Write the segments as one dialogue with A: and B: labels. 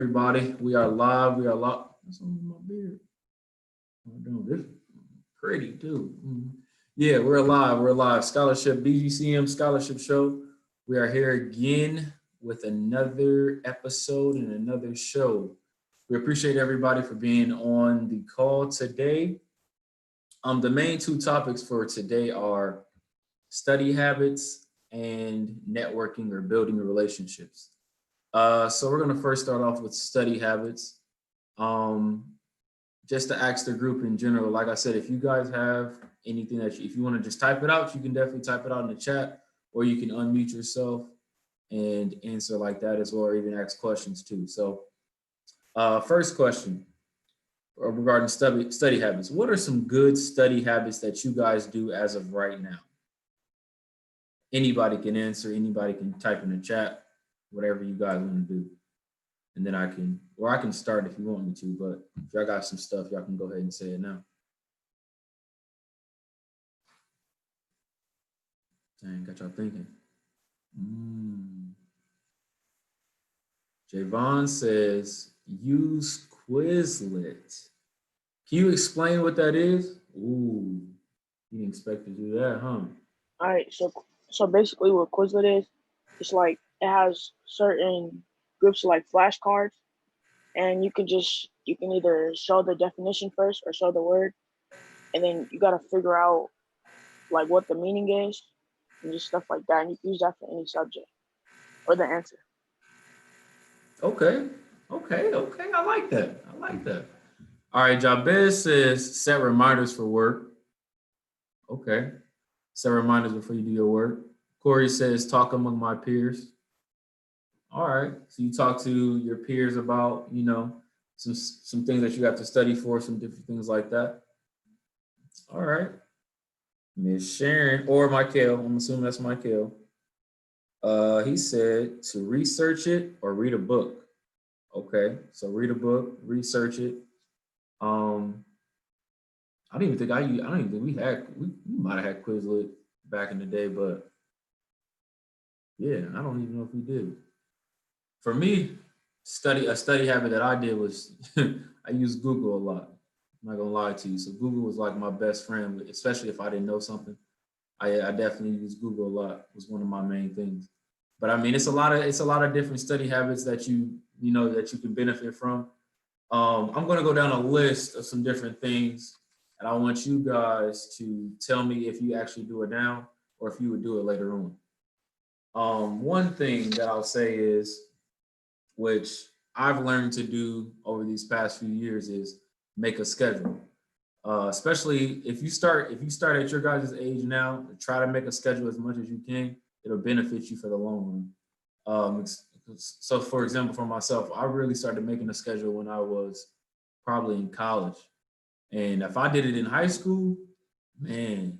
A: Everybody, we are live. We are live. What's on my beard? I'm doing this pretty too. Yeah, we're live. We're live. Scholarship BGCM Scholarship Show. We are here again with another episode and another show. We appreciate everybody for being on the call today. The main two topics for today are study habits and networking or building relationships. So we're going to first start off with study habits. Um, just to ask the group in general, like I said, if you guys have anything if you want to just type it out, you can definitely type it out in the chat, or you can unmute yourself and answer like that as well, or even ask questions too. So, first question regarding study habits. What are some good study habits that you guys do as of right now? Anybody can answer. Anybody can type in the chat, whatever you guys want to do. And then I can start if you want me to, but if y'all got some stuff, y'all can go ahead and say it now. Dang, got y'all thinking. Javon says, use Quizlet. Can you explain what that is? Ooh, you didn't expect to do that, huh?
B: All right, so basically, what Quizlet is, it's like it has certain groups like flashcards, and you can either show the definition first or show the word, and then you got to figure out like what the meaning is and just stuff like that. And you can use that for any subject or the answer.
A: Okay, okay. I like that. I like that. All right, Jabez says set reminders for work. Okay. Set reminders before you do your work. Corey says talk among my peers. All right. So you talk to your peers about, some things that you have to study for, some different things like that. All right. Miss Sharon or Michael, I'm assuming that's Michael. He said to research it or read a book. Okay. So read a book, research it. Um, I don't even think we might have had Quizlet back in the day, but yeah, I don't even know if we did. For me, study habit that I did was I used Google a lot. I'm not gonna lie to you. So Google was like my best friend, especially if I didn't know something. I definitely use Google a lot. It was one of my main things. But I mean, it's a lot of different study habits that that you can benefit from. I'm gonna go down a list of some different things, and I want you guys to tell me if you actually do it now or if you would do it later on. One thing that I'll say is, which I've learned to do over these past few years, is make a schedule. Especially if you start at your guys' age now, try to make a schedule as much as you can. It'll benefit you for the long run. So for example, for myself, I really started making a schedule when I was probably in college. And if I did it in high school, man,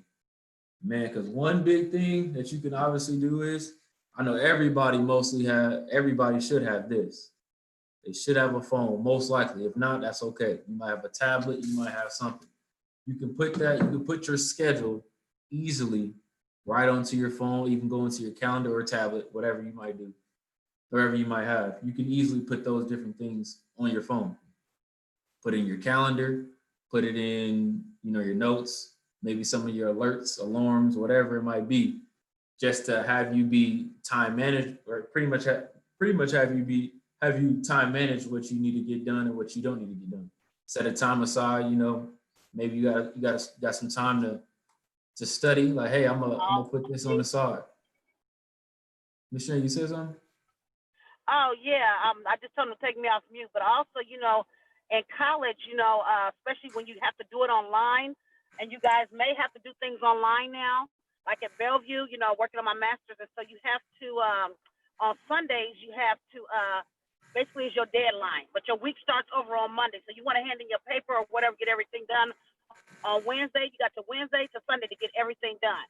A: because one big thing that you can obviously do is, I know everybody should have this. They should have a phone, most likely. If not, that's okay. You might have a tablet, you might have something. You can put your schedule easily right onto your phone, even go into your calendar or tablet, whatever you might do, whatever you might have. You can easily put those different things on your phone. Put it in your calendar, put it in, your notes, maybe some of your alerts, alarms, whatever it might be, just to have you be time managed, or pretty much have you time manage what you need to get done and what you don't need to get done. Set a time aside, maybe you got some time to study. Like, hey, I'm gonna put this on the side. Michelle, you said something?
C: Oh yeah, I just told them to take me off mute. But also, in college, especially when you have to do it online, and you guys may have to do things online now, like at Bellevue, working on my master's, and so you have to on Sundays you have to basically is your deadline, but your week starts over on Monday, so you want to hand in your paper or whatever, get everything done on Wednesday. You got your Wednesday to Sunday to get everything done.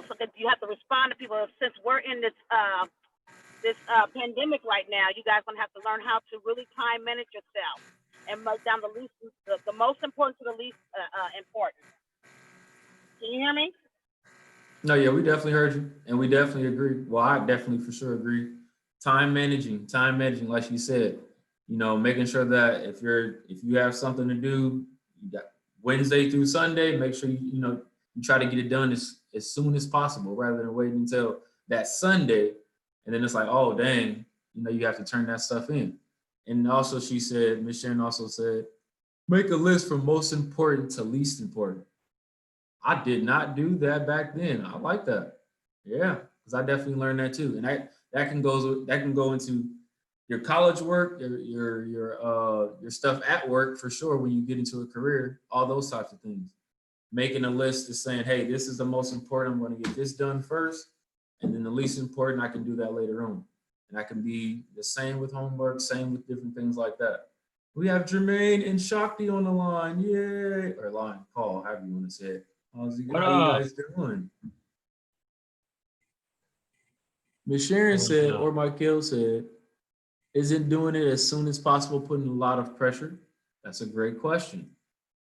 C: So that you have to respond to people. Since we're in this pandemic right now, you guys gonna have to learn how to really time manage yourself and mark down the most important to the least important. Can you hear me?
A: No, yeah, we definitely heard you, and we definitely agree. Well, I definitely for sure agree. Time managing, like you said. You know, making sure that if you have something to do, you got Wednesday through Sunday, make sure you try to get it done as soon as possible rather than waiting until that Sunday. And then it's like, oh dang, you have to turn that stuff in. And also she said, Miss Sharon also said, make a list from most important to least important. I did not do that back then. I like that. Yeah, because I definitely learned that too. And that can go into your college work, your stuff at work for sure when you get into a career, all those types of things. Making a list is saying, hey, this is the most important. I'm going to get this done first, and then the least important, I can do that later on. And I can be the same with homework, same with different things like that. We have Jermaine and Shakti on the line. Yay. Or line, call, however you want to say it. How you guys doing? Miss Sharon said, or Michael said, isn't doing it as soon as possible putting a lot of pressure? That's a great question.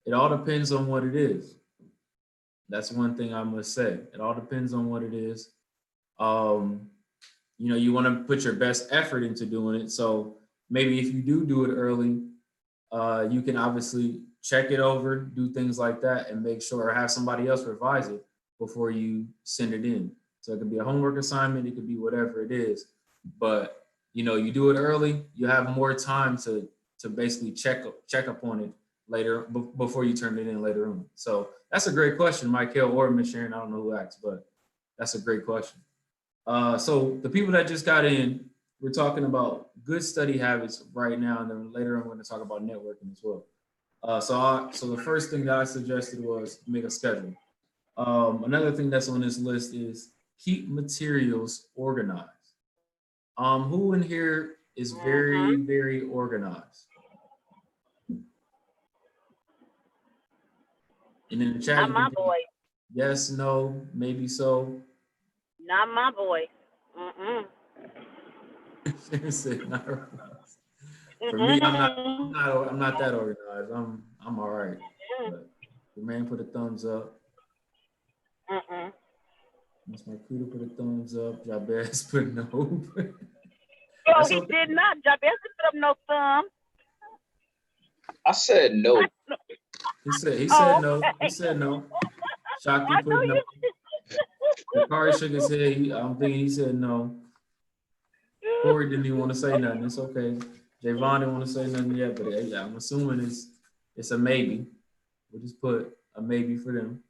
A: It all depends on what it is. That's one thing I must say. It all depends on what it is. You want to put your best effort into doing it. So maybe if you do it early, you can obviously check it over, do things like that, and make sure or have somebody else revise it before you send it in. So it could be a homework assignment, it could be whatever it is. But you do it early, you have more time to basically check up on it later before you turn it in later on. So that's a great question, Michael or Miss Sharon. I don't know who asked, but that's a great question. So the people that just got in, we're talking about good study habits right now, and then later I'm going to talk about networking as well. So the first thing that I suggested was make a schedule. Another thing that's on this list is keep materials organized. Who in here is very, very organized? And in the chat,
C: Not my boy.
A: Yes, no, maybe so.
C: Not my boy. Mm-mm.
A: Not organized. For me, I'm not that organized. I'm all right. But the man put a thumbs up.
C: Mm-mm.
A: Miss Marquita put a thumbs up. Jabez put no.
C: Oh, he did not. Jabez put up no thumb.
D: I said no.
A: He said no.
C: Okay.
A: He said no. Shakti put no. Bakari shook his head. I'm thinking he said no. Corey didn't even want to say nothing. It's okay. Javon didn't want to say nothing yet, but I'm assuming it's a maybe. We'll just put a maybe for them.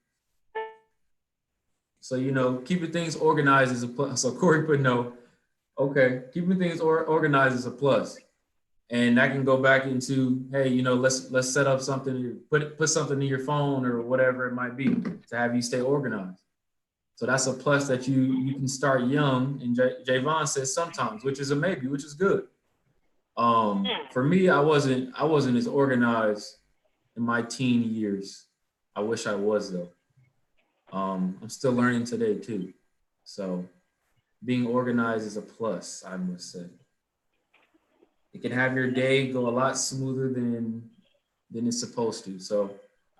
A: So keeping things organized is a plus. So Corey put no. Okay, keeping things organized is a plus. And that can go back into, hey, let's set up something, put something in your phone or whatever it might be to have you stay organized. So that's a plus that you can start young. And Javon says sometimes, which is a maybe, which is good. For me, I wasn't as organized in my teen years. I wish I was though. I'm still learning today too. So being organized is a plus, I must say. It can have your day go a lot smoother than it's supposed to. So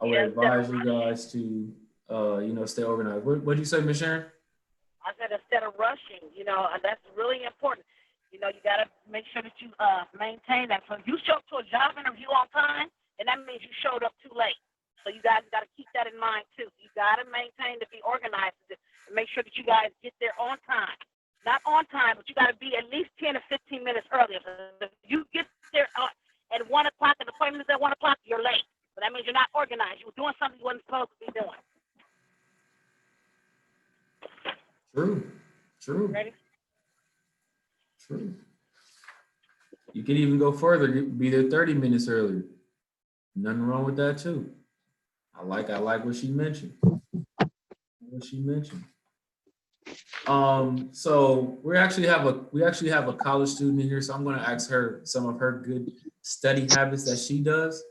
A: I would advise you guys to stay organized. What did you say, Ms. Sharon?
C: I said instead of rushing, that's really important. You got to make sure that you maintain that. So if you show up to a job interview on time, then that means you showed up too late. So you guys got to keep that in mind too. You got to maintain to be organized and make sure that you guys get there on time. Not on time, but you got to be at least 10 or 15 minutes earlier. So if you get there at 1 o'clock and the appointment is at 1 o'clock, you're late. So that means you're not organized. You're doing something you wasn't supposed to be doing.
A: True.
C: Ready?
A: True. You can even go further, be there 30 minutes earlier. Nothing wrong with that too. I like what she mentioned. So we actually have a college student in here, so I'm going to ask her some of her good study habits that she does.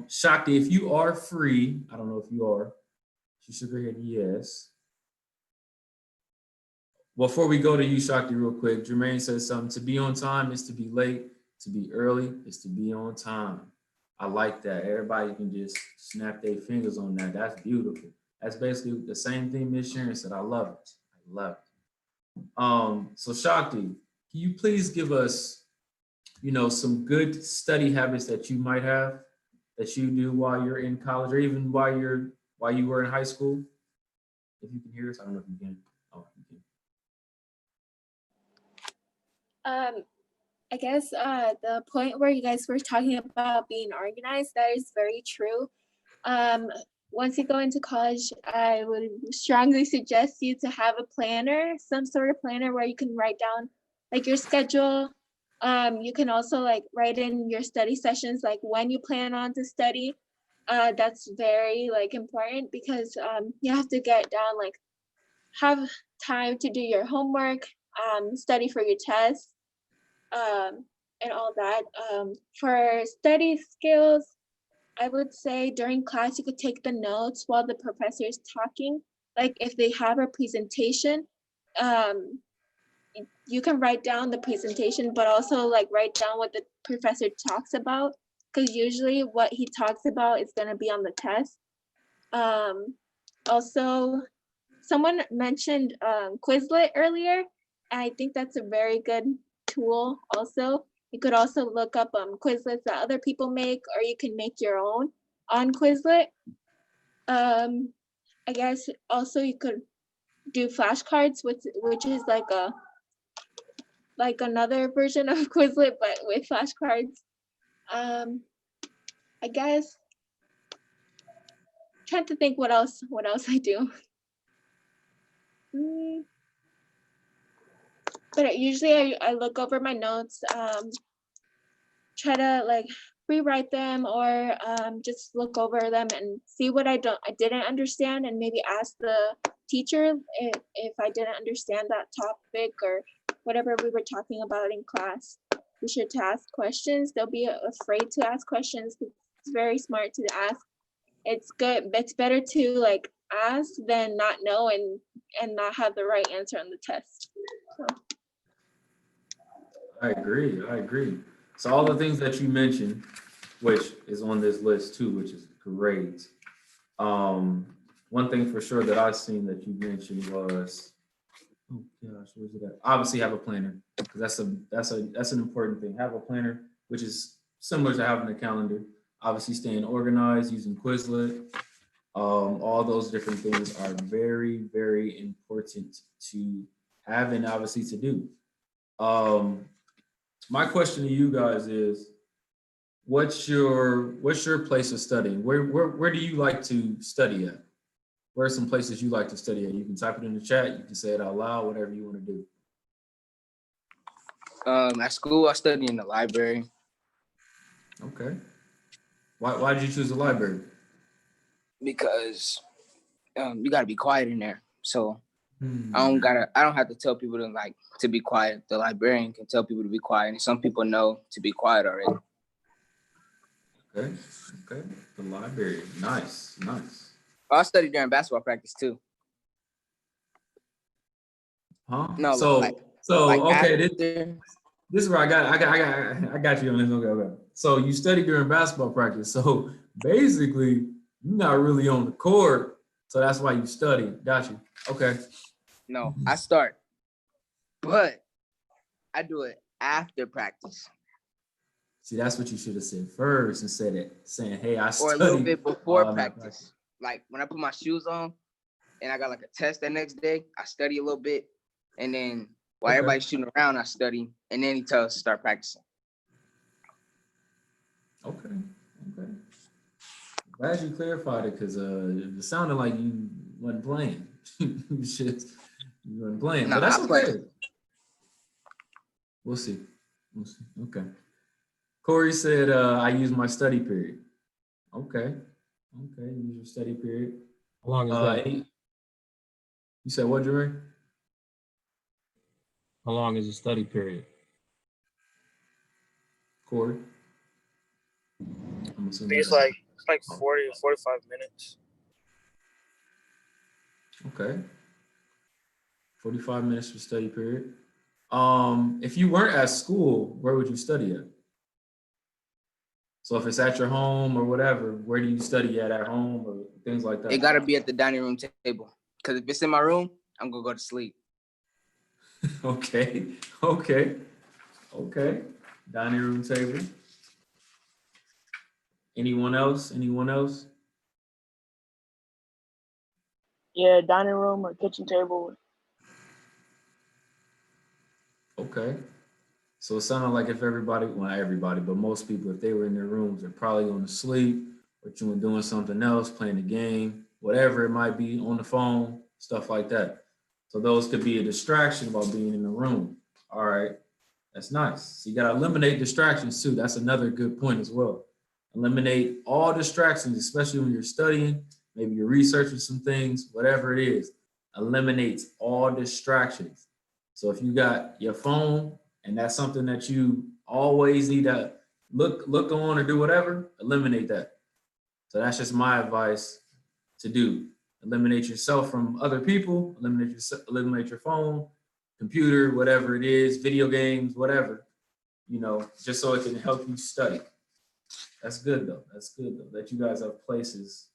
A: Shakti, if you are free, I don't know if you are. She shook her head yes. Before we go to you, Shakti, real quick, Jermaine says something. To be on time is to be late. To be early is to be on time. I like that. Everybody can just snap their fingers on that. That's beautiful. That's basically the same thing Miss Sharon said. I love it. So Shakti, can you please give us some good study habits that you might have that you do while you're in college or even while you were in high school? If you can hear us, I don't know if you can. Oh, you can.
E: I guess the point where you guys were talking about being organized, that is very true. Once you go into college, I would strongly suggest you to have a planner, some sort of planner where you can write down like your schedule. You can also like write in your study sessions, like when you plan on to study. That's very like important because you have to get down like have time to do your homework, study for your tests, and all that. For study skills, I would say during class, you could take the notes while the professor is talking. Like if they have a presentation, you can write down the presentation, but also like write down what the professor talks about. Because usually what he talks about is gonna be on the test. Also, someone mentioned Quizlet earlier, and I think that's a very good tool also. You could also look up Quizlets that other people make, or you can make your own on Quizlet. I guess also you could do flashcards, which is like another version of Quizlet, but with flashcards. I guess trying to think what else I do. But usually I look over my notes, try to like rewrite them or just look over them and see what I didn't understand and maybe ask the teacher if I didn't understand that topic or whatever we were talking about in class. Be sure to ask questions. Don't be afraid to ask questions. It's very smart to ask. It's good. It's better to like ask than not know and not have the right answer on the test. So.
A: I agree. So all the things that you mentioned, which is on this list too, which is great. One thing for sure that I've seen that you mentioned was, oh gosh, where's it at? Obviously have a planner, because that's an important thing. Have a planner, which is similar to having a calendar. Obviously staying organized, using Quizlet. All those different things are very, very important to have and obviously to do. My question to you guys is, what's your place of studying? Where do you like to study at? Where are some places you like to study at? You can type it in the chat, you can say it out loud, whatever you want to do.
F: At school, I study in the library.
A: Okay. Why did you choose the library?
F: Because you gotta be quiet in there. So I don't have to tell people to be quiet. The librarian can tell people to be quiet, and some people know to be quiet already.
A: Okay. The library. Nice.
F: I study during basketball practice too.
A: Huh?
F: No,
A: okay.
F: After,
A: This is where I got you on this. Okay. So you study during basketball practice. So basically, you're not really on the court. So that's why you study. Got you. Okay.
F: No, I start, but I do it after practice.
A: See, that's what you should have said first instead of saying, "Hey, I study."
F: Or a little bit before practice. Like when I put my shoes on and I got like a test the next day, I study a little bit, and then while everybody's shooting around, I study, and then he tells us to start practicing.
A: Okay. Glad you clarified it, because it sounded like you wasn't playing. You weren't playing,
F: No,
A: but that's
F: I
A: okay.
F: play.
A: We'll see. Okay. Corey said, I use my study period. Okay. Use your study period.
G: How long is that?
A: You said what, Jerry?
G: How long is the study period?
A: Corey? I'm
H: I
A: assuming
H: think it's like 40 or 45 minutes.
A: Okay. 45 minutes for study period. If you weren't at school, where would you study at? So if it's at your home or whatever, where do you study at home or things like that?
F: It gotta be at the dining room table. Because if it's in my room, I'm gonna go to sleep.
A: Okay. Dining room table. Anyone else? Anyone else?
B: Yeah, dining room or kitchen table.
A: Okay. So it sounded like if everybody, well, not everybody, but most people, if they were in their rooms, they're probably going to sleep or doing something else, playing a game, whatever it might be, on the phone, stuff like that. So those could be a distraction while being in the room. All right. That's nice. So you got to eliminate distractions too. That's another good point as well. Eliminate all distractions, especially when you're studying, maybe you're researching some things, whatever it is. Eliminates all distractions. So if you got your phone and that's something that you always need to look on or do whatever, eliminate that. So that's just my advice to do. Eliminate yourself from other people, eliminate your phone, computer, whatever it is, video games, whatever, just so it can help you study. That's good though. That's good though. That you guys have places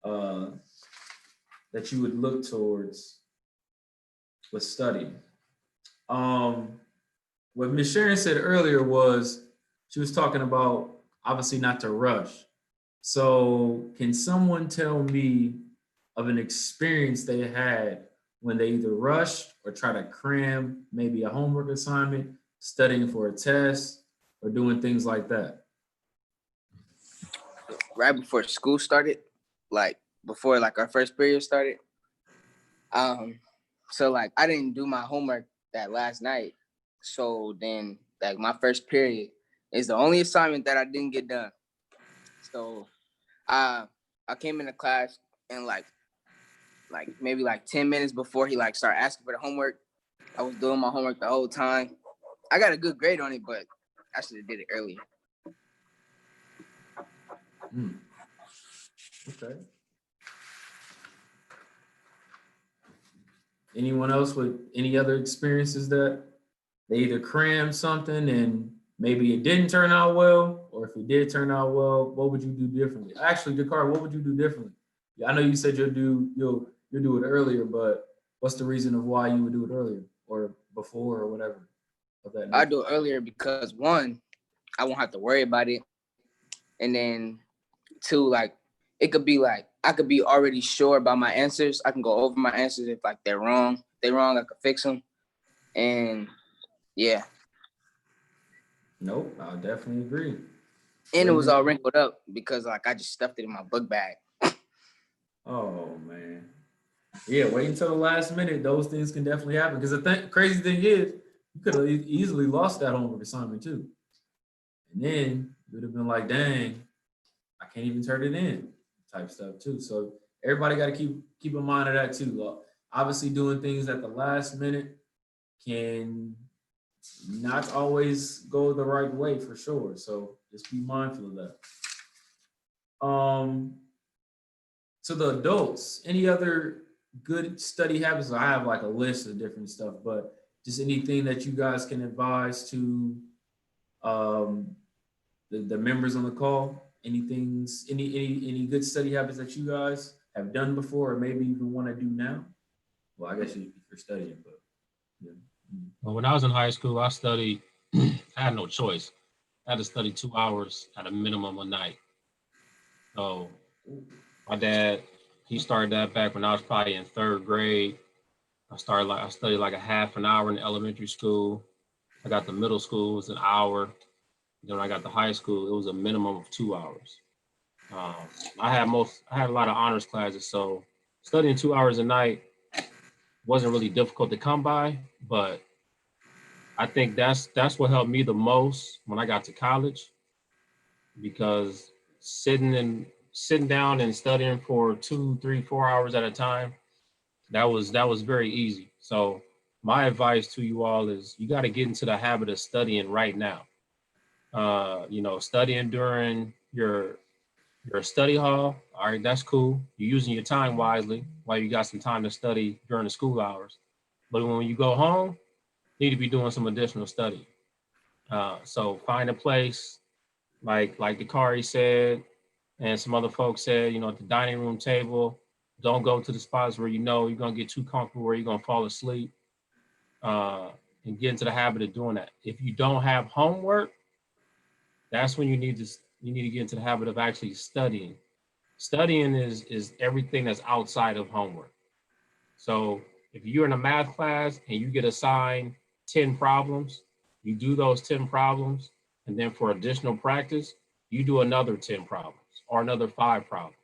A: that you would look towards with studying. What Ms. Sharon said earlier was she was talking about obviously not to rush. So can someone tell me of an experience they had when they either rushed or try to cram maybe a homework assignment, studying for a test, or doing things like that?
F: Right before school started, like before like our first period started. So like I didn't do my homework that last night. So then like my first period is the only assignment that I didn't get done. So I came into class and like maybe like 10 minutes before he like started asking for the homework, I was doing my homework the whole time. I got a good grade on it, but I should have did it earlier.
A: Okay. Anyone else with any other experiences that they either crammed something and maybe it didn't turn out well, or if it did turn out well, what would you do differently? Actually, Jakar, what would you do differently? Yeah, I know you said you'll do it earlier, but what's the reason of why you would do it earlier or before or whatever of that nature?
F: I do it earlier because one, I won't have to worry about it, and then two, like it could be like I could be already sure about my answers. I can go over my answers if like they're wrong. If they're wrong, I could fix them, and yeah.
A: Nope, I definitely agree.
F: And it was all wrinkled up because like I just stuffed it in my book bag.
A: Oh man. Yeah, wait until the last minute. Those things can definitely happen. Because the crazy thing is, you could have easily lost that homework assignment too. And then you would have been like, dang, I can't even turn it in, type stuff too. So everybody got to keep in mind of that too. Obviously, doing things at the last minute can not always go the right way for sure. So just be mindful of that. So the adults, any other good study habits? I have like a list of different stuff, but just anything that you guys can advise to the members on the call. Any good study habits that you guys have done before or maybe even want to do now? Well, I guess you're studying, but yeah.
G: Well, when I was in high school, I studied, I had no choice. I had to study 2 hours at a minimum a night. So my dad, he started that back when I was probably in 3rd grade. I studied like a half an hour in elementary school. I got to middle school, it was an hour. Then when I got to high school, it was a minimum of 2 hours. I had a lot of honors classes, so studying 2 hours a night wasn't really difficult to come by, but I think that's what helped me the most when I got to college, because sitting down and studying for 2, 3, 4 hours at a time, that was very easy. So my advice to you all is you got to get into the habit of studying right now. Studying during your study hall, all right, that's cool. You're using your time wisely while you got some time to study during the school hours. But when you go home, you need to be doing some additional study. So find a place like Dakari said, and some other folks said, at the dining room table. Don't go to the spots where you're going to get too comfortable where you're going to fall asleep. and get into the habit of doing that. If you don't have homework, that's when you need to get into the habit of actually studying. Studying is everything that's outside of homework. So if you're in a math class and you get assigned 10 problems, you do those 10 problems, and then for additional practice, you do another 10 problems or another 5 problems.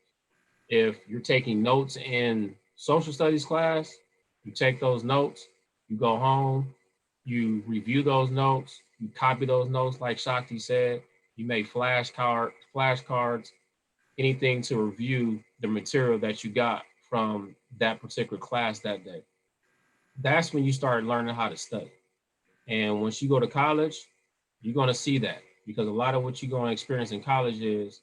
G: If you're taking notes in social studies class, you take those notes, you go home, you review those notes, you copy those notes like Shakti said, you make flashcards, anything to review the material that you got from that particular class that day. That's when you start learning how to study. And once you go to college, you're going to see that, because a lot of what you're going to experience in college is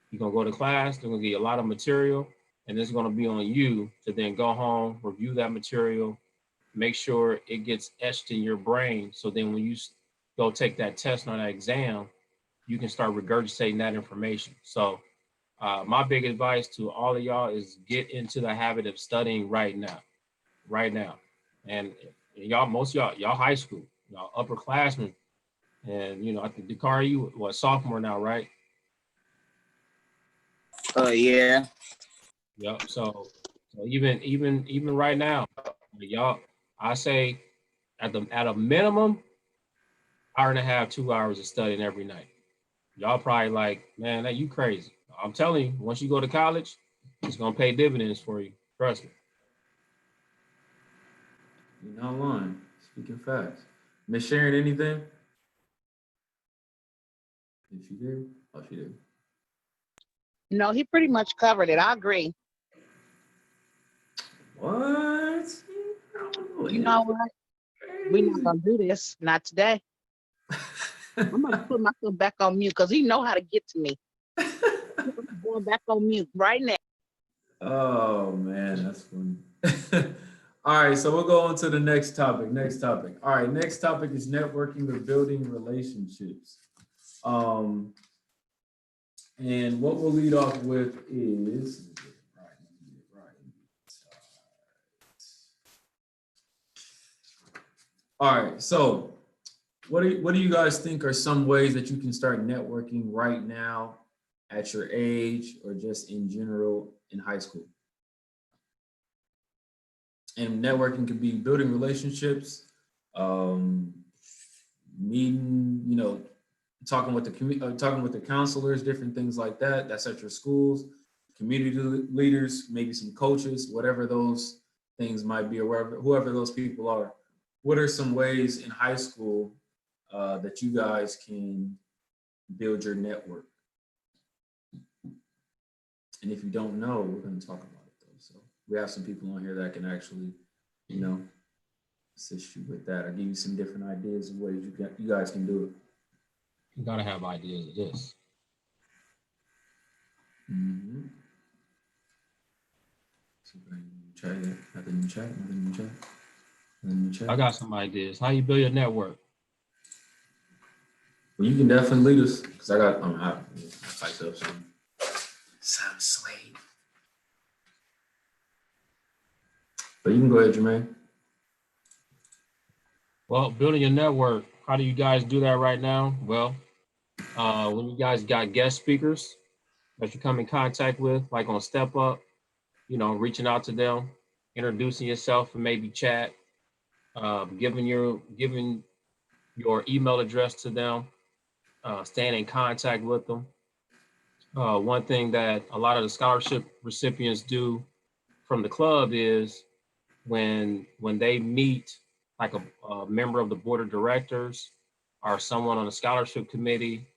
G: you're going to go to class, they're going to get a lot of material, and it's going to be on you to then go home, review that material, make sure it gets etched in your brain. So then when you go take that test or that exam, you can start regurgitating that information. So my big advice to all of y'all is get into the habit of studying right now. And y'all, most of y'all high school, y'all upperclassmen, and I think Dakari, you sophomore now, right?
F: Yeah.
G: Yep. So even right now, y'all, I say at a minimum, hour and a half, 2 hours of studying every night. Y'all probably like, man, that you crazy. I'm telling you, once you go to college, it's gonna pay dividends for you. Trust me.
A: You're not lying. Speaking facts. Miss Sharon, anything? Did she do? Oh, she did.
I: No, he pretty much covered it. I agree.
A: What?
I: You know what? We're not gonna do this. Not today. I'm gonna put myself back on mute because he know how to get to me. I'm going back on mute right now.
A: Oh man, that's funny. All right, so we'll go on to the next topic. All right, next topic is networking or building relationships. And what we'll lead off with is all right. So, what do you guys think are some ways that you can start networking right now at your age or just in general in high school? And networking could be building relationships, meeting, talking with the counselors, different things like that. That's at your schools, community leaders, maybe some coaches, whatever those things might be, or whoever those people are. What are some ways in high school that you guys can build your network? And if you don't know, we're going to talk about it though. So we have some people on here that can actually, assist you with that or give you some different ideas of ways you guys can do it.
G: You gotta have ideas of this.
A: Mm-hmm. So nothing in chat.
G: I got some ideas. How you build your network?
A: Well, you can definitely lead us because I typed up some. Sounds sweet. But you can go ahead, Jermaine.
G: Well, building your network, how do you guys do that right now? Well, when you guys got guest speakers that you come in contact with, like on Step Up, reaching out to them, introducing yourself and maybe chat, giving your email address to them, staying in contact with them. One thing that a lot of the scholarship recipients do from the club is when they meet like a member of the board of directors or someone on the scholarship committee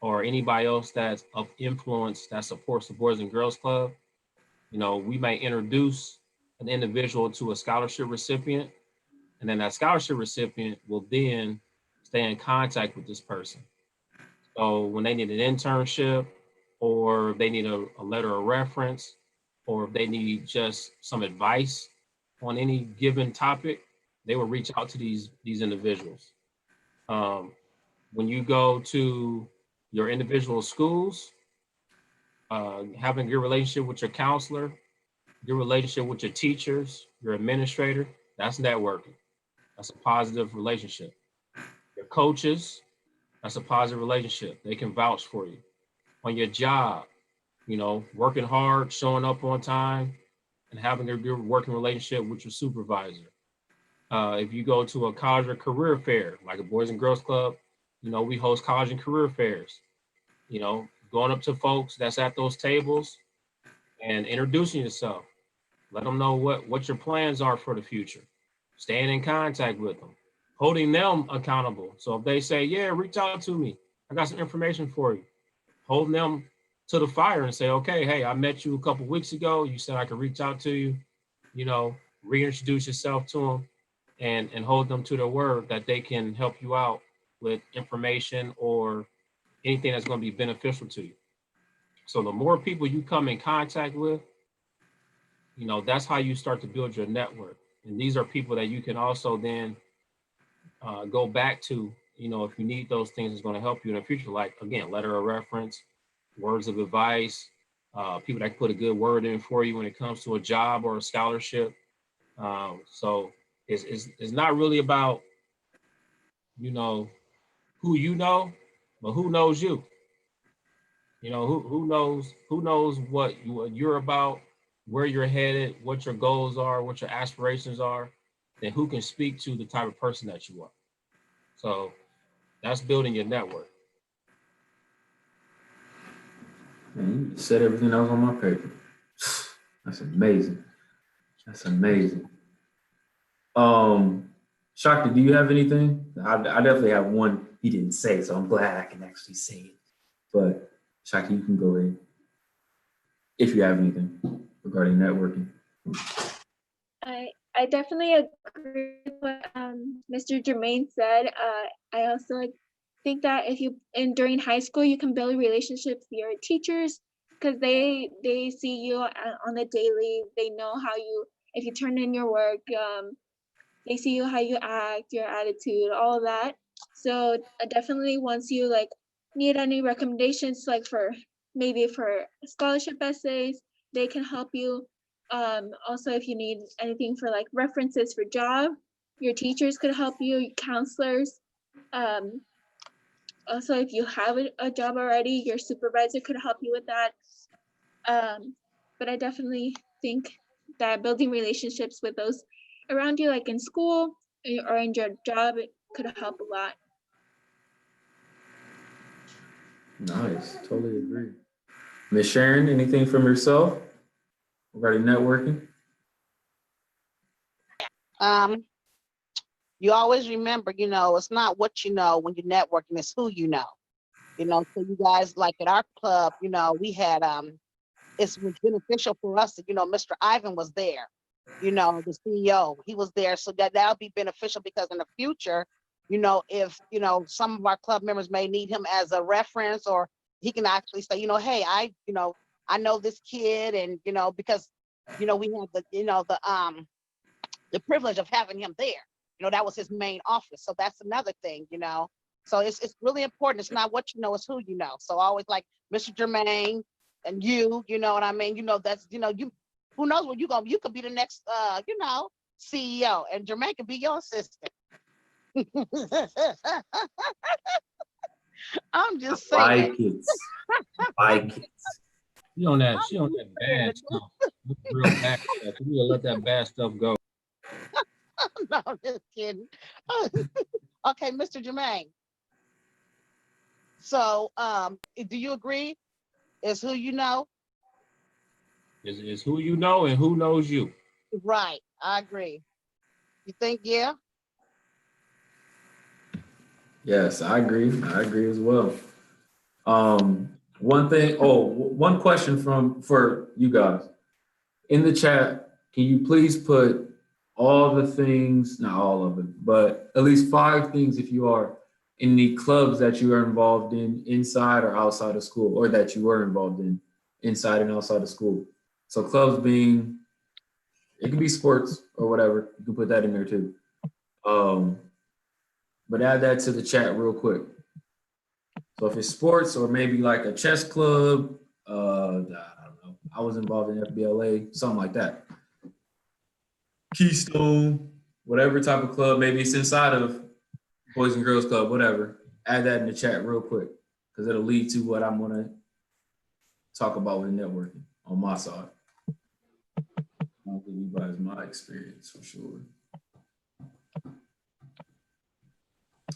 G: or anybody else that's of influence that supports the Boys and Girls Club, we may introduce an individual to a scholarship recipient, and then that scholarship recipient will then stay in contact with this person. So when they need an internship, or they need a letter of reference, or if they need just some advice on any given topic, they will reach out to these individuals. When you go to your individual schools, having a good relationship with your counselor, your relationship with your teachers, your administrator, that's networking. That's a positive relationship. Your coaches, that's a positive relationship. They can vouch for you. On your job, you know, working hard, showing up on time, and having a good working relationship with your supervisor. If you go to a college or career fair, like a Boys and Girls Club, you know, we host college and career fairs. You know, going up to folks that's at those tables and introducing yourself. Let them know what your plans are for the future. Staying in contact with them, holding them accountable. So if they say, yeah, reach out to me, I got some information for you. Holding them to the fire and say, okay, hey, I met you a couple weeks ago. You said I could reach out to you, you know, reintroduce yourself to them and hold them to their word that they can help you out with information or anything that's going to be beneficial to you. So the more people you come in contact with, you know, that's how you start to build your network. And these are people that you can also then go back to, you know, if you need those things, it's going to help you in the future. Like, again, letter of reference, words of advice, people that can put a good word in for you when it comes to a job or a scholarship. So it's not really about, you know but who knows you. You know, who knows what you're about, where you're headed, what your goals are, what your aspirations are, then who can speak to the type of person that you are. So that's building your network.
A: Man, you said everything that was on my paper. That's amazing. That's amazing. Shakti, do you have anything? I definitely have one he didn't say, so I'm glad I can actually say it. But Shakti, you can go ahead if you have anything regarding networking.
E: I definitely agree with what Mr. Jermaine said. I also think that if you during high school you can build relationships with your teachers because they see you on the daily. They know how you, if you turn in your work, they see you how you act, your attitude, all of that. So definitely once you like need any recommendations, like for maybe for scholarship essays, they can help you. Also, if you need anything for like references for job, your teachers could help you, counselors. Also, if you have a job already, your supervisor could help you with that. But I definitely think that building relationships with those around you, like in school or in your job, it could help a lot.
A: Nice, totally agree. Miss Sharon, anything from yourself regarding networking?
I: You always remember, you know, it's not what you know when you're networking, it's who you know. You know, so you guys, like at our club, you know, we had it was beneficial for us that, you know, Mr. Ivan was there, you know, the CEO, he was there. So that'll be beneficial because in the future, you know, if, you know, some of our club members may need him as a reference, or he can actually say, you know, hey, I know this kid, and, you know, because, you know, we have the privilege of having him there. You know, that was his main office. So that's another thing, you know. So it's really important. It's not what you know, it's who you know. So always like Mr. Jermaine and you know what I mean? You know, that's, you know, who knows what you could be the next, you know, CEO, and Jermaine could be your assistant. I'm just saying.
A: Like it. Like it.
G: She on that bad stuff. Real bad stuff. You need to let that bad stuff go.
I: No, I'm just kidding. Okay, Mr. Jermaine. So, do you agree? It's who you know?
G: It's who you know and who knows you.
I: Right, I agree. You think, yeah?
A: Yes, I agree. I agree as well. One question for you guys. In the chat, can you please put all the things, not all of it, but at least 5 things if you are in the clubs that you are involved in inside or outside of school, or that you were involved in inside and outside of school. So clubs being, it can be sports or whatever. You can put that in there too. But add that to the chat real quick. So if it's sports or maybe like a chess club, I don't know. I was involved in FBLA, something like that. Keystone, whatever type of club, maybe it's inside of Boys and Girls Club, whatever. Add that in the chat real quick because it'll lead to what I'm gonna talk about with networking on my side. I'll give you guys my experience for sure.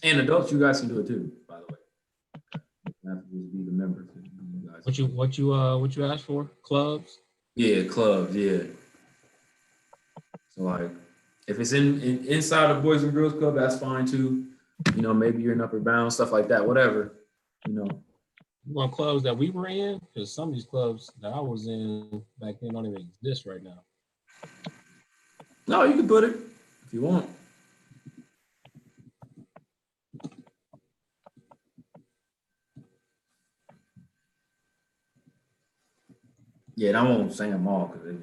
A: And adults, you guys can do it too, by the way. You have to just be the member. You guys.
G: What you asked for? Clubs?
A: Yeah, clubs, yeah. So like if it's inside of Boys and Girls Club, that's fine too. You know, maybe you're in Upper Bound, stuff like that, whatever. You know.
G: You want clubs that we were in? Because some of these clubs that I was in back then don't even exist right now.
A: No, you can put it if you want. Yeah, and I won't say them all because it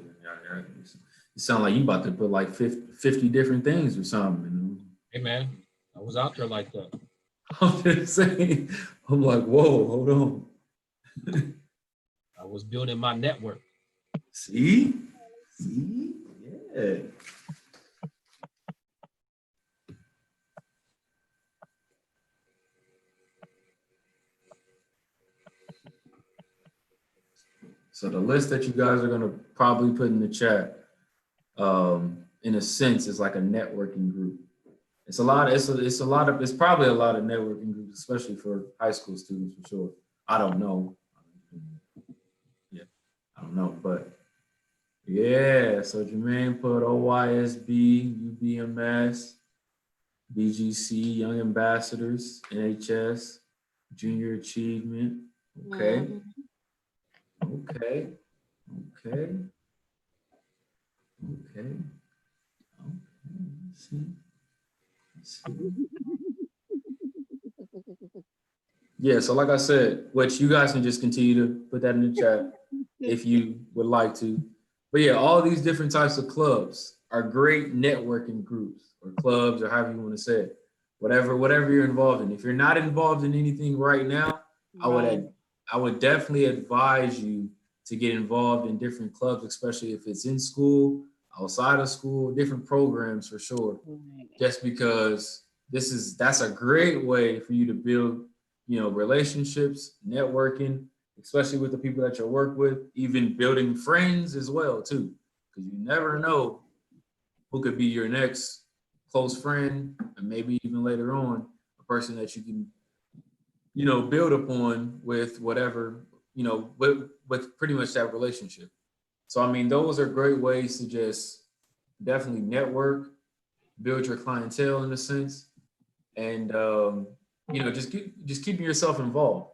A: sounds like you about to put like 50 different things or something. You know?
G: Hey man, I was out there like that.
A: I'm just saying, I'm like, whoa, hold on.
G: I was building my network.
A: See? Yeah. So the list that you guys are gonna probably put in the chat, in a sense, is like a networking group. It's probably a lot of networking groups, especially for high school students for sure. I don't know. Yeah, I don't know, but yeah. So Jermaine put OYSB, UBMS, BGC, Young Ambassadors, NHS, Junior Achievement. Okay. Okay. Let's see. Yeah, so like I said, which you guys can just continue to put that in the chat if you would like to. But yeah, all these different types of clubs are great networking groups or clubs or however you want to say it. Whatever you're involved in. If you're not involved in anything right now, I would definitely advise you to get involved in different clubs, especially if it's in school, outside of school, different programs for sure. Just because that's a great way for you to build, you know, relationships, networking, especially with the people that you work with, even building friends as well too, because you never know who could be your next close friend, and maybe even later on a person that you can, you know, build upon with whatever, you know, with pretty much that relationship. So I mean, those are great ways to just definitely network, build your clientele in a sense, and you know, just keeping yourself involved.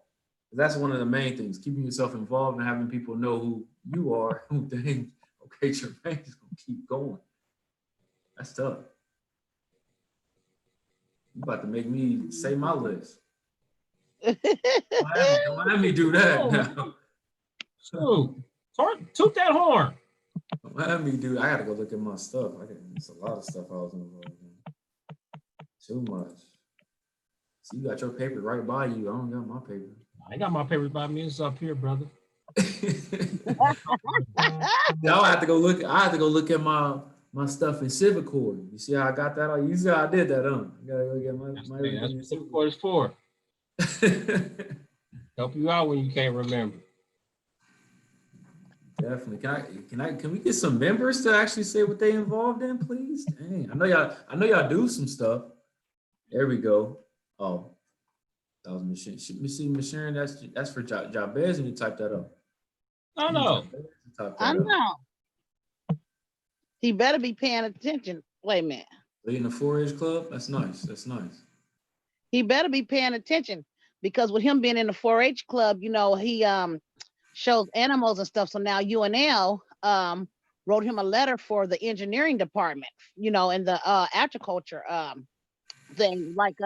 A: That's one of the main things, keeping yourself involved and having people know who you are. Dang, okay, Jermaine's gonna keep going. That's tough. You about to make me say my list. Don't let me do that now.
G: So, toot that horn.
A: Don't let me do. I gotta go look at my stuff. It's a lot of stuff I was involved in. Too much. So you got your paper right by you. I don't got my paper.
G: I got my papers by me. It's up here, brother.
A: Now I have to go look at my stuff in Civicor. You see how I got that? You see how I did that, huh? I gotta go get my
G: That's what Civicor is for. Help you out when you can't remember.
A: Definitely. Can we get some members to actually say what they involved in, please? Dang, I know y'all do some stuff. There we go. Oh, that was Machine. Machine, that's for Jabez, and you type that up.
G: I know.
I: I know. He better be paying attention. Wait a minute.
A: In the 4-H club? That's nice. That's nice.
I: He better be paying attention because with him being in the 4-H club, you know, he shows animals and stuff. So now UNL wrote him a letter for the engineering department, you know, and the agriculture thing like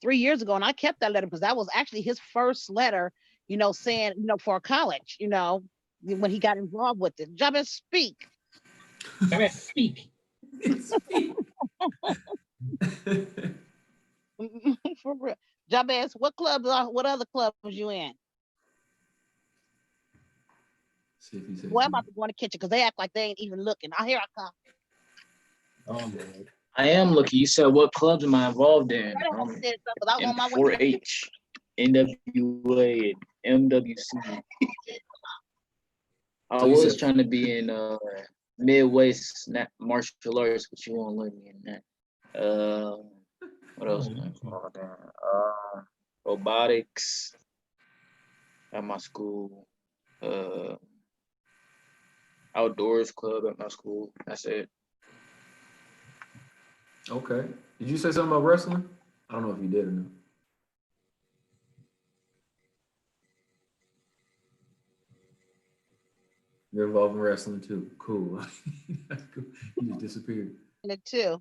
I: 3 years ago. And I kept that letter because that was actually his first letter, you know, saying, you know, for college, you know, when he got involved with it. Jabez, speak.
G: Jabez, speak.
I: For real. Jabez, what other clubs you in?
A: See if
I: Boy, I'm about to go in the kitchen because they act like they ain't even looking. Here I come.
G: Oh, man.
D: I am looking. You said what clubs am I involved in?
I: I don't have to say something, 'cause I was
D: In
I: on my way.
D: 4-H, NWA, and MWC. I
A: So you
D: was
A: said
D: trying to be in Midwest martial arts, but you won't let me in that. What else am I involved in? Robotics at my school. Outdoors club at my school. That's it.
A: okay. Did you say something about wrestling? I don't know if you did or not. You're involved in wrestling too. Cool. That's cool. You just disappeared.
I: In it too.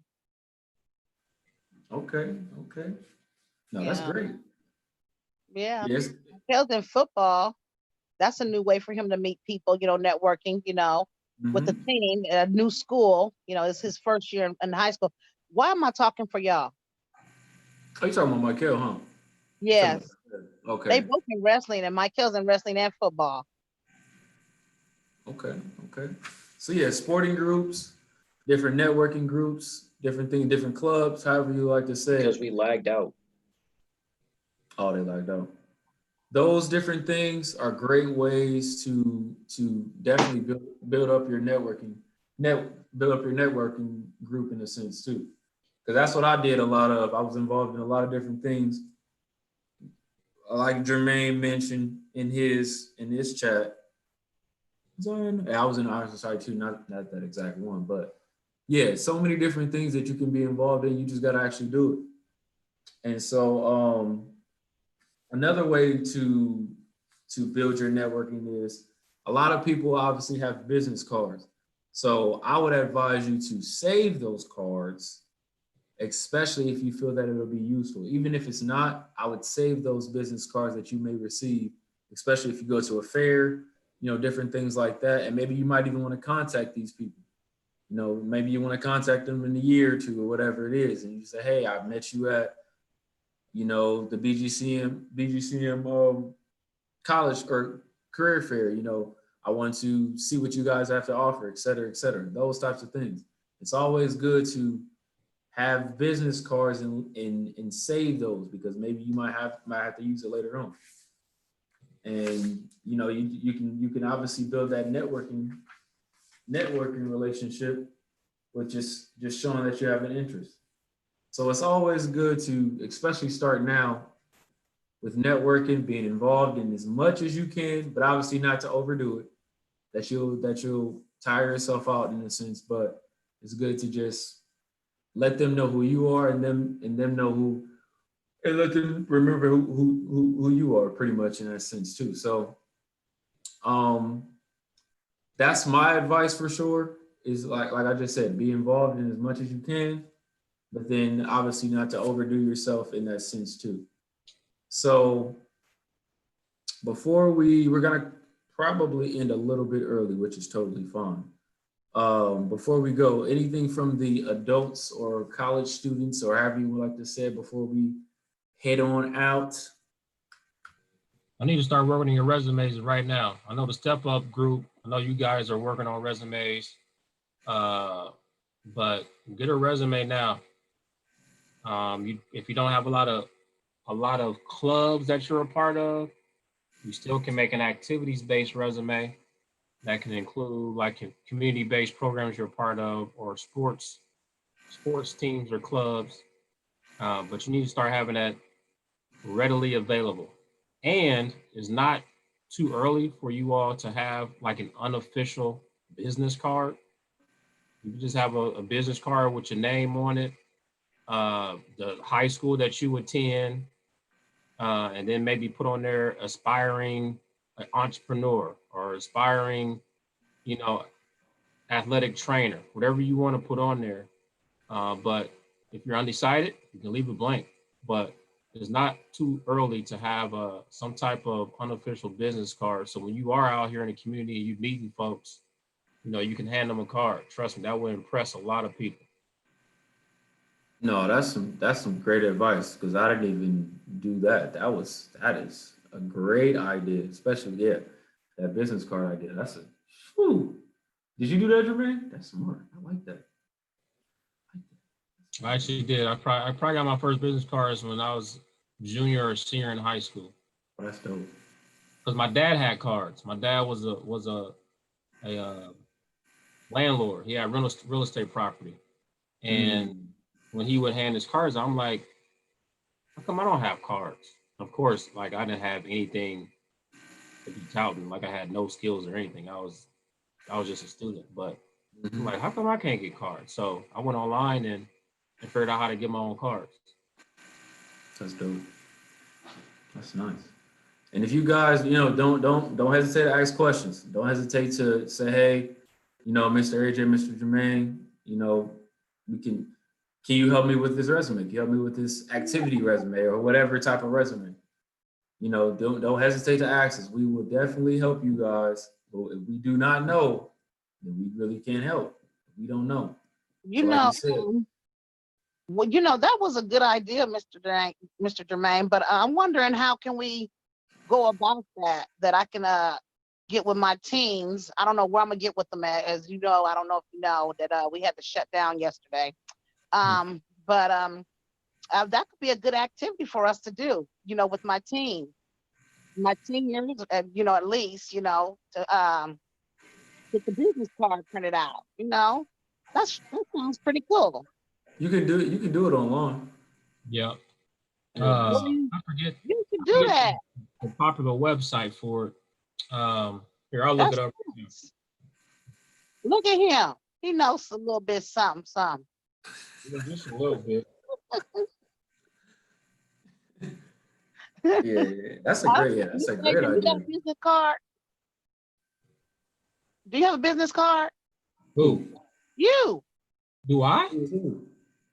A: Okay. Okay. No, that's
I: Yeah.
A: great.
I: Yeah.
A: Yes.
I: Tails in football. That's a new way for him to meet people, networking, with the
A: Mhm.
I: team at a new school. It's his first year in high school. Why am I talking for y'all?
A: Oh, you talking about Michael, huh? You talking
I: Yes.
A: about-
I: They
A: Okay.
I: both in wrestling, and Michael's in wrestling and football.
A: Okay. Okay. So yeah, sporting groups, different networking groups, different things, different clubs, however you like to say
D: Because
A: it.
D: we lagged out.
A: Oh, they like that. Those different things are great ways to definitely build up your build up your networking group in a sense too. Because that's what I did a lot of. I was involved in a lot of different things. Like Jermaine mentioned in his chat. I was in the Honor Society too, not that exact one, but yeah, so many different things that you can be involved in. You just gotta actually do it. And so another way to build your networking is a lot of people obviously have business cards. So I would advise you to save those cards, especially if you feel that it'll be useful. Even if it's not, I would save those business cards that you may receive, especially if you go to a fair, different things like that. And maybe you might even want to contact these people. Maybe you want to contact them in a year or two or whatever it is. And you say, hey, I met you at, the BGCM college or career fair. I want to see what you guys have to offer, et cetera, those types of things. It's always good to have business cards and save those, because maybe you might have to use it later on. And you can obviously build that networking relationship with just showing that you have an interest. So it's always good to, especially start now, with networking, being involved in as much as you can, but obviously not to overdo it. That you'll tire yourself out in a sense, but it's good to just let them know who you are, and them know who, and let them remember who you are, pretty much in that sense too. So that's my advice for sure, is like I just said, be involved in as much as you can, but then obviously not to overdo yourself in that sense too. So we're gonna probably end a little bit early, which is totally fine. Before we go, anything from the adults or college students, or however you would like to say it, before we head on out?
G: I need to start working on your resumes right now. I know the Step Up group, I know you guys are working on resumes, but get a resume now. If you don't have a lot of clubs that you're a part of, you still can make an activities-based resume that can include like community-based programs you're a part of, or sports teams or clubs. But you need to start having that readily available. And it's not too early for you all to have like an unofficial business card. You can just have a business card with your name on it, the high school that you attend, and then maybe put on there aspiring entrepreneur or aspiring, athletic trainer, whatever you want to put on there. But if you're undecided, you can leave it blank. But it's not too early to have some type of unofficial business card. So when you are out here in the community and you're meeting folks, you can hand them a card. Trust me, that will impress a lot of people.
A: No, that's some great advice, because I didn't even do that. That is a great idea, especially that business card idea. Whew. Did you do that, Jermaine? That's smart. I like that.
G: I actually did. I probably got my first business cards when I was junior or senior in high school.
A: Oh, that's dope.
G: Because my dad had cards. My dad was a landlord. He had real estate property, and when he would hand his cards, I'm like, how come I don't have cards? Of course, like I didn't have anything to be touting. Like I had no skills or anything. I was just a student. But I'm like, how come I can't get cards? So I went online and figured out how to get my own cards.
A: That's dope. That's nice. And if you guys, don't hesitate to ask questions. Don't hesitate to say, hey, Mr. AJ, Mr. Jermaine, can you help me with this resume? Can you help me with this activity resume or whatever type of resume? Don't hesitate to ask us. We will definitely help you guys. But if we do not know, then we really can't help. We don't know.
I: Well, that was a good idea, Mr. Jermaine, but I'm wondering how can we go about that I can get with my teams. I don't know where I'm gonna get with them at. As you know, I don't know if you know that we had to shut down yesterday. But that could be a good activity for us to do, with my team. My seniors, at least, to get the business card printed out, that sounds pretty cool.
A: You can do it online.
G: Yeah.
A: Yeah.
G: I forget.
I: You can do that.
G: The popular website for it. Here, I'll look it up.
I: Nice. Look at him. He knows a little bit something.
G: Just a little bit.
A: Yeah. That's a great idea.
I: You got a business card? Do you have a business card?
G: Who?
I: You.
G: Do I?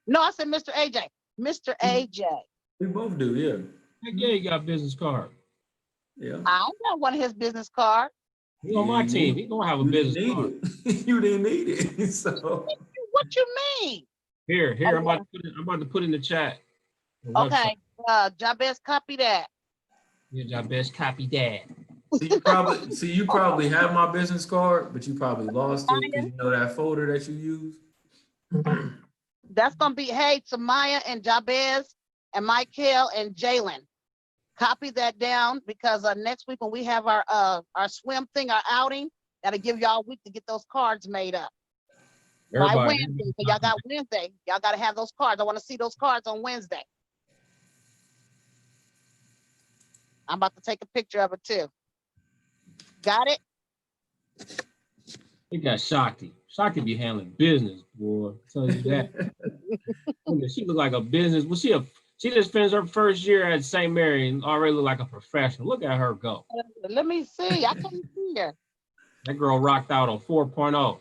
I: No, I said Mr. AJ. Mr. AJ.
A: We both do, yeah.
G: Heck yeah, you got a business card.
A: Yeah.
I: I got one of his business cards.
G: He's on my team. He don't have a business card.
A: You didn't need it. So
I: what you mean?
G: Here, I'm about to put in the chat.
I: Okay. Jabez, copy that.
G: Yeah, Jabez, copy that.
A: You probably have my business card, but you probably lost it because that folder that you use.
I: That's gonna be Samaya and Jabez and Michael and Jalen. Copy that down because next week when we have our swim thing, our outing, that'll give y'all a week to get those cards made up. By Wednesday. So y'all got Wednesday. Y'all gotta have those cards. I want to see those cards on Wednesday. I'm about to take a picture of it too. Got it?
G: We got Shakti. Shakti be handling business, boy. I'll tell you that. She look like a business. Well, she just finished her first year at St. Mary and already look like a professional. Look at her go.
I: Let me see. I couldn't see her.
G: That girl rocked out on 4.0.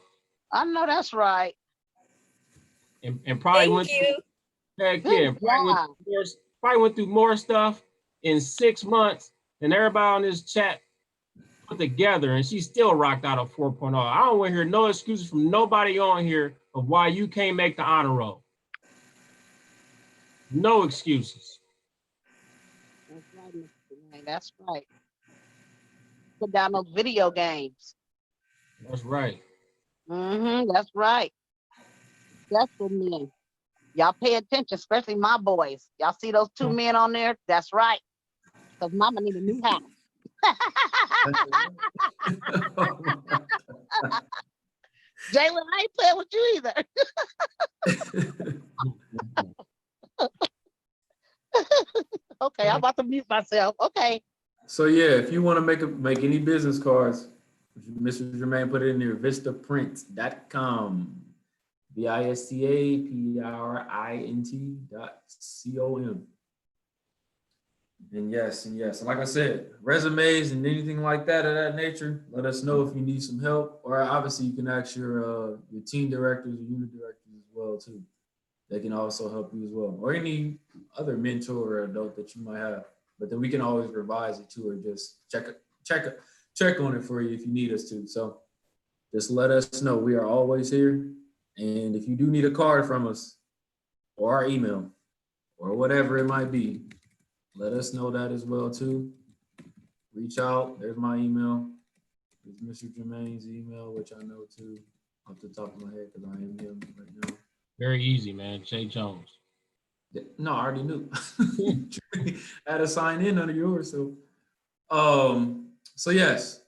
I: I know that's right.
G: And probably went through more stuff in 6 months than everybody on this chat put together, and she still rocked out a 4.0. I don't want to hear no excuses from nobody on here of why you can't make the honor roll. No excuses.
I: That's right, Mr. Wayne. That's right. Put down those video games.
G: That's right.
I: That's right. That's for men. Y'all pay attention, especially my boys. Y'all see those two men on there? That's right. Because mama need a new house. Jalen, I ain't playing with you either. Okay, I'm about to mute myself. Okay.
A: So yeah, if you want to make any business cards, Mr. Jermaine put it in there, vistaprint.com. VISTAPRINT.com. And yes. And like I said, resumes and anything like that of that nature, let us know if you need some help. Or obviously you can ask your team directors or unit directors as well too. They can also help you as well. Or any other mentor or adult that you might have. But then we can always revise it too, or just check on it for you if you need us to. So just let us know. We are always here. And if you do need a card from us or our email or whatever it might be, let us know that as well too. Reach out. There's my email. There's Mr. Jermaine's email, which I know too off the top of my head because I am him right now.
G: Very easy, man. Jay Jones.
A: No, I already knew. I had to sign in under yours. So yes,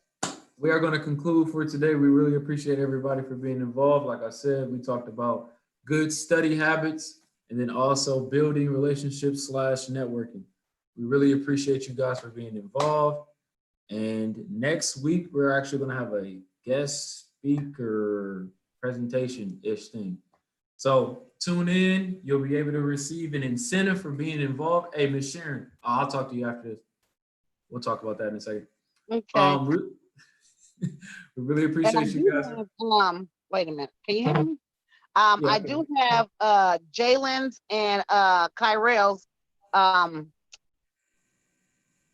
A: we are going to conclude for today. We really appreciate everybody for being involved. Like I said, we talked about good study habits and then also building relationships / networking. We really appreciate you guys for being involved. And next week, we're actually going to have a guest speaker presentation-ish thing. So tune in. You'll be able to receive an incentive for being involved. Hey, Miss Sharon, I'll talk to you after this. We'll talk about that in a second.
I: Okay.
A: We really
I: And I
A: appreciate you
I: do
A: guys.
I: have, wait a minute. Can you hear me?
A: Yeah,
I: I do have Jalen's and Kyrell's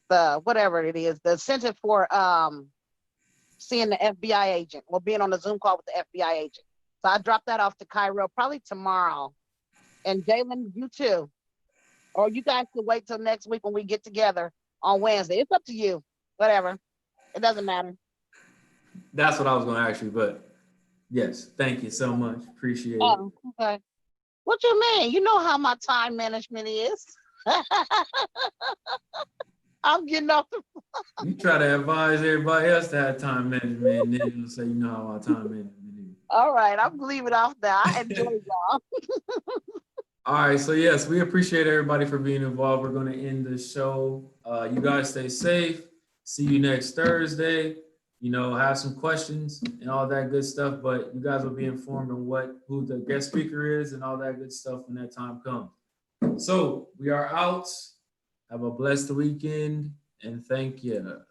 I: the whatever it is, the incentive for seeing the FBI agent or being on the Zoom call with the FBI agent. So I dropped that off to Kyrell probably tomorrow. And Jalen, you too. Or you guys could wait till next week when we get together on Wednesday. It's up to you. Whatever. It doesn't matter.
A: That's what I was going to ask you, but yes, thank you so much. Appreciate it.
I: Oh, okay. What you mean? You know how my time management is. I'm getting off the.
A: You try to advise everybody else to have time management, and then you'll say, you know how our time management is.
I: All right, I'm leaving off now. I enjoy y'all.
A: All right, so yes, we appreciate everybody for being involved. We're going to end the show. You guys stay safe. See you next Thursday. You know, have some questions and all that good stuff, but you guys will be informed on who the guest speaker is and all that good stuff when that time comes. So we are out. Have a blessed weekend and thank you.